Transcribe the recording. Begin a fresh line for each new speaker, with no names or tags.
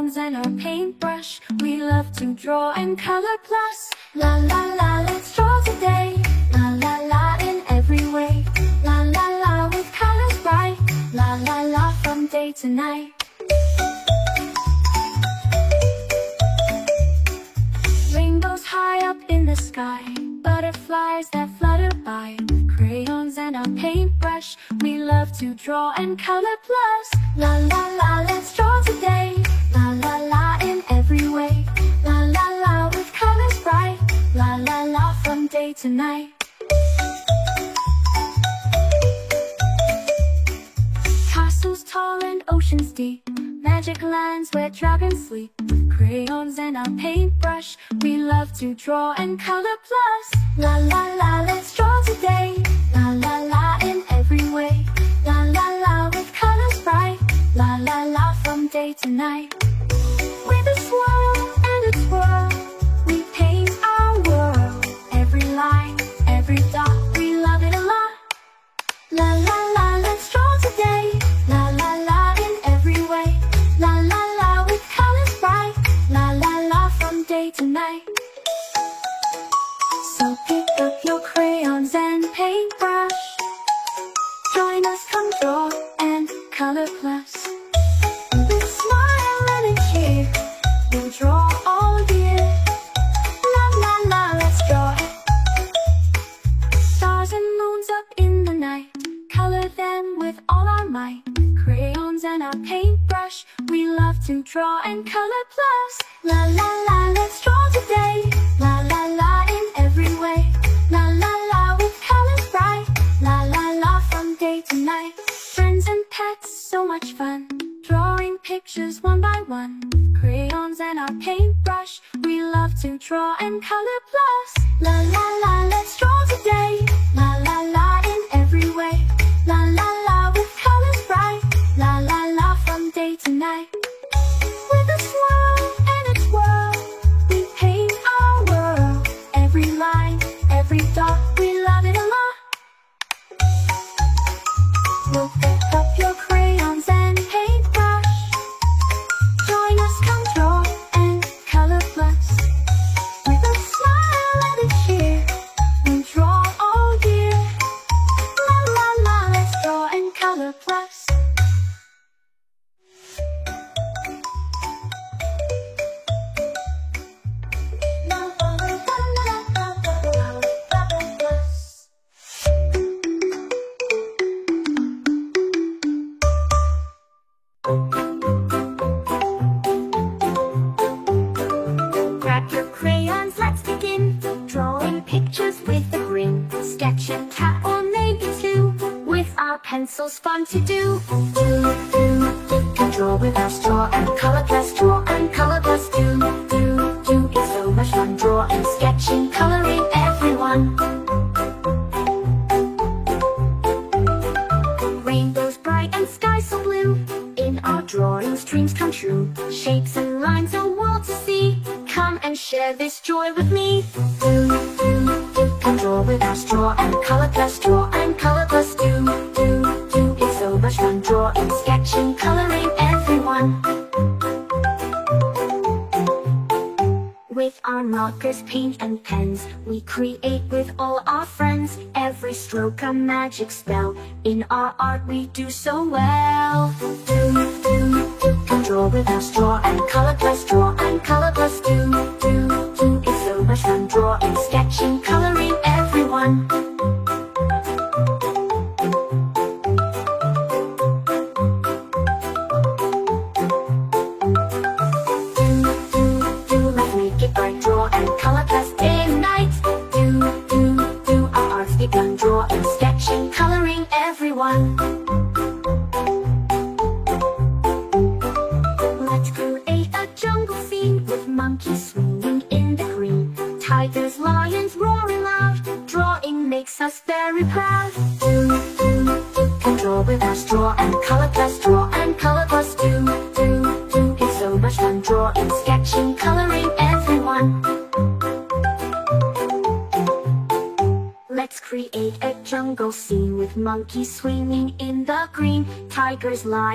crayons and our paintbrush. We love to draw and color plus. La la la, let's draw today. La la la, in every way. La la la, with colors bright. La la la, from day to night. Rainbows high up in the sky, butterflies that flutter by. With crayons and our paintbrush, we love to draw and color plus. La la la, let's draw today. La la la, in every way. La la la, with colors bright. La la la, from day to night. Castles tall and oceans deep, magic lands where dragons sleep. With crayons and our paintbrush, we love to draw and color plus. La la la, let's draw today. La la la, in every way. La la la, with colors bright. La la la, from day to night. With a swirl and a twirl, we paint our world. Every line, every dot, we love it a lot. La la la, let's draw today. La la la, in every way. La la la, with colors bright. La la la, from day to night. So pick up your crayons and paintbrush. Join us, come draw and color plus. With a smile and a cheer, we'll draw all year. La la la, let's draw it. Stars and moons up in the night, color them with all our might. Crayons and our paintbrush, we love to draw and color plus. La la la, let's draw today. La la la, in every way. La la la, with colors bright. La la la, from day to night. Friends and pets, so much fun, drawing pictures one by one. Crayons and our paintbrush, we love to draw and color plus. La la la, let's draw today. La la la, in every way. La la la, with colors bright. La la la, from day to night. With a swirl and a twirl, we paint our world. Every line, every dot, we love it a lot. We'll pick up your crayons and paintbrush. Join us, come draw and color plus. With a smile and a cheer, we draw all year. La la la, let's draw and color plus. Grab your crayons, let's begin. Drawing pictures with a grin. Sketch a cat or maybe two. With our pencils, fun to do. Can draw with our straw and color plus. Draw and color plus. Do. It's so much fun. Draw and sketching, coloring everyone. Rainbows bright and skies so blue. In our drawings, dreams come true. Shapes and lines, a world to see. Come and share this joy with me. Can draw with our straw and color plus. Draw and color plus. Do. It's so much fun. Drawing, sketching, coloring everyone. With our markers, paint and pens, we create with all our friends. Every stroke a magic spell. In our art we do so well. Can draw with our straw and color plus. Draw and color plus. Do. It's so much fun. Drawing, sketching, coloring everyone. Let's make it bright. Draw and color plus. Day and night. Do. Our art's begun. Draw and sketching, coloring everyone. Let's create a jungle scene with monkeys swinging in the green. Tigers, lions roaring loud. Drawing makes us very proud. Can draw with our straw and color plus. Draw and color plus. Do. It's so much fun. Drawing, sketching, coloring everyone. Let's create a jungle scene with monkeys swinging in the green. Tigers, lions